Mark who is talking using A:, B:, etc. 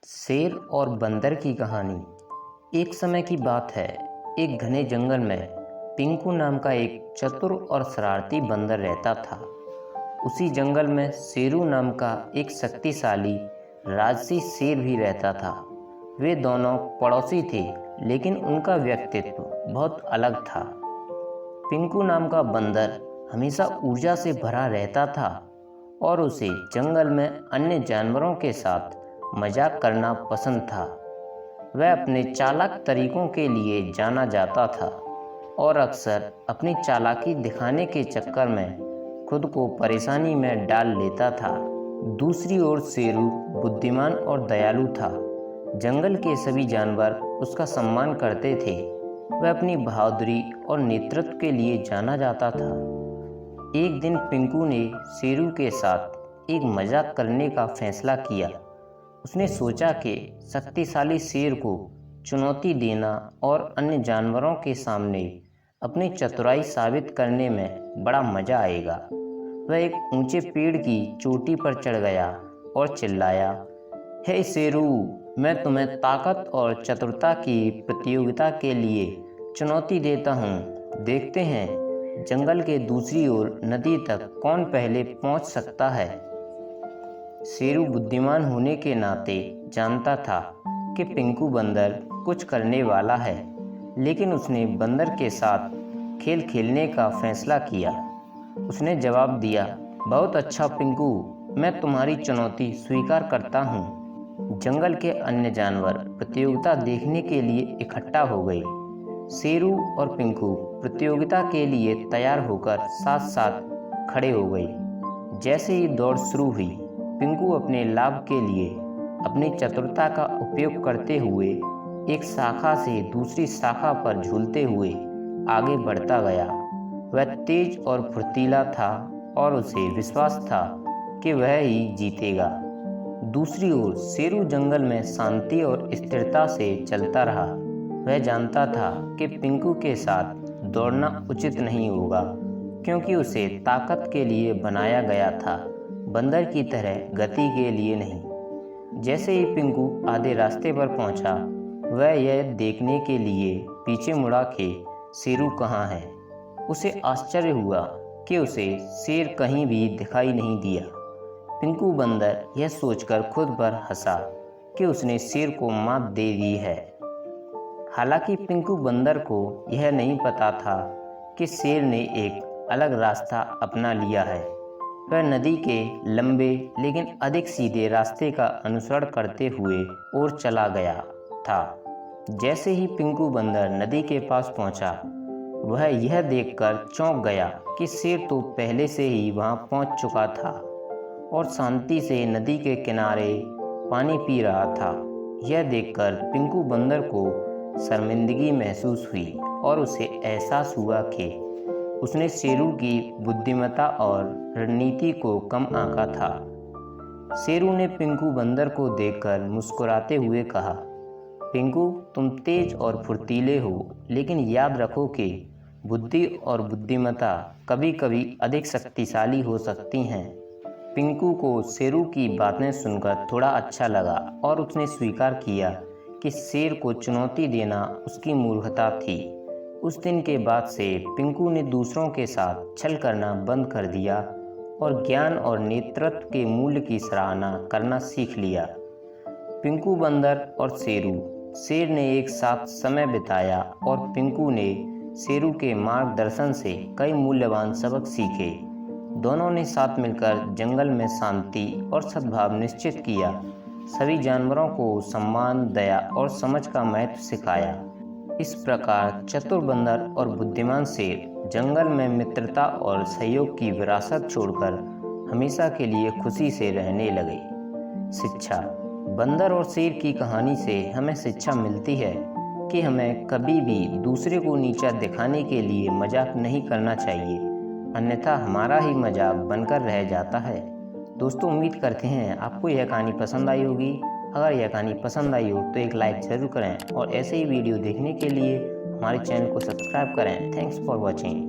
A: शेर और बंदर की कहानी। एक समय की बात है। एक घने जंगल में पिंकू नाम का एक चतुर और शरारती बंदर रहता था। उसी जंगल में शेरू नाम का एक शक्तिशाली राजसी शेर भी रहता था। वे दोनों पड़ोसी थे, लेकिन उनका व्यक्तित्व बहुत अलग था। पिंकू नाम का बंदर हमेशा ऊर्जा से भरा रहता था और उसे जंगल में अन्य जानवरों के साथ मजाक करना पसंद था। वह अपने चालाक तरीकों के लिए जाना जाता था और अक्सर अपनी चालाकी दिखाने के चक्कर में खुद को परेशानी में डाल लेता था। दूसरी ओर शेरू बुद्धिमान और दयालु था। जंगल के सभी जानवर उसका सम्मान करते थे। वह अपनी बहादुरी और नेतृत्व के लिए जाना जाता था। एक दिन पिंकू ने शेरू के साथ एक मजाक करने का फैसला किया। उसने सोचा कि शक्तिशाली शेर को चुनौती देना और अन्य जानवरों के सामने अपनी चतुराई साबित करने में बड़ा मजा आएगा। वह एक ऊंचे पेड़ की चोटी पर चढ़ गया और चिल्लाया, हे शेरू, मैं तुम्हें ताकत और चतुरता की प्रतियोगिता के लिए चुनौती देता हूँ। देखते हैं जंगल के दूसरी ओर नदी तक कौन पहले पहुँच सकता है। शेरू बुद्धिमान होने के नाते जानता था कि पिंकू बंदर कुछ करने वाला है, लेकिन उसने बंदर के साथ खेल खेलने का फैसला किया। उसने जवाब दिया, बहुत अच्छा पिंकू, मैं तुम्हारी चुनौती स्वीकार करता हूँ। जंगल के अन्य जानवर प्रतियोगिता देखने के लिए इकट्ठा हो गए। शेरू और पिंकू प्रतियोगिता के लिए तैयार होकर साथ साथ खड़े हो गए। जैसे ही दौड़ शुरू हुई, पिंकू अपने लाभ के लिए अपनी चतुरता का उपयोग करते हुए एक शाखा से दूसरी शाखा पर झूलते हुए आगे बढ़ता गया। वह तेज और फुर्तीला था और उसे विश्वास था कि वह ही जीतेगा। दूसरी ओर शेरू जंगल में शांति और स्थिरता से चलता रहा। वह जानता था कि पिंकू के साथ दौड़ना उचित नहीं होगा, क्योंकि उसे ताकत के लिए बनाया गया था, बंदर की तरह गति के लिए नहीं। जैसे ही पिंकू आधे रास्ते पर पहुंचा, वह यह देखने के लिए पीछे मुड़ा कि शेरू कहाँ है। उसे आश्चर्य हुआ कि उसे शेर कहीं भी दिखाई नहीं दिया। पिंकू बंदर यह सोचकर खुद पर हंसा कि उसने शेर को मात दे दी है। हालांकि पिंकू बंदर को यह नहीं पता था कि शेर ने एक अलग रास्ता अपना लिया है। वह नदी के लंबे लेकिन अधिक सीधे रास्ते का अनुसरण करते हुए और चला गया था। जैसे ही पिंकू बंदर नदी के पास पहुंचा, वह यह देखकर चौंक गया कि शेर तो पहले से ही वहां पहुंच चुका था और शांति से नदी के किनारे पानी पी रहा था। यह देखकर पिंकू बंदर को शर्मिंदगी महसूस हुई और उसे एहसास हुआ कि उसने शेरू की बुद्धिमत्ता और रणनीति को कम आंका था। शेरू ने पिंकू बंदर को देखकर मुस्कुराते हुए कहा, पिंकू, तुम तेज और फुर्तीले हो, लेकिन याद रखो कि बुद्धि और बुद्धिमत्ता कभी कभी अधिक शक्तिशाली हो सकती हैं। पिंकू को शेरू की बातें सुनकर थोड़ा अच्छा लगा और उसने स्वीकार किया कि शेर को चुनौती देना उसकी मूर्खता थी। उस दिन के बाद से पिंकू ने दूसरों के साथ छल करना बंद कर दिया और ज्ञान और नेतृत्व के मूल्य की सराहना करना सीख लिया। पिंकू बंदर और शेर ने एक साथ समय बिताया और पिंकू ने शेरू के मार्गदर्शन से कई मूल्यवान सबक सीखे। दोनों ने साथ मिलकर जंगल में शांति और सद्भाव निश्चित किया। सभी जानवरों को सम्मान, दया और समझ का महत्व सिखाया। इस प्रकार चतुर बंदर और बुद्धिमान शेर जंगल में मित्रता और सहयोग की विरासत छोड़कर हमेशा के लिए खुशी से रहने लगे। शिक्षा। बंदर और शेर की कहानी से हमें शिक्षा मिलती है कि हमें कभी भी दूसरे को नीचा दिखाने के लिए मजाक नहीं करना चाहिए, अन्यथा हमारा ही मजाक बनकर रह जाता है। दोस्तों, उम्मीद करते हैं आपको यह कहानी पसंद आई होगी। अगर यह कहानी पसंद आई हो तो एक लाइक ज़रूर करें और ऐसे ही वीडियो देखने के लिए हमारे चैनल को सब्सक्राइब करें। Thanks for watching.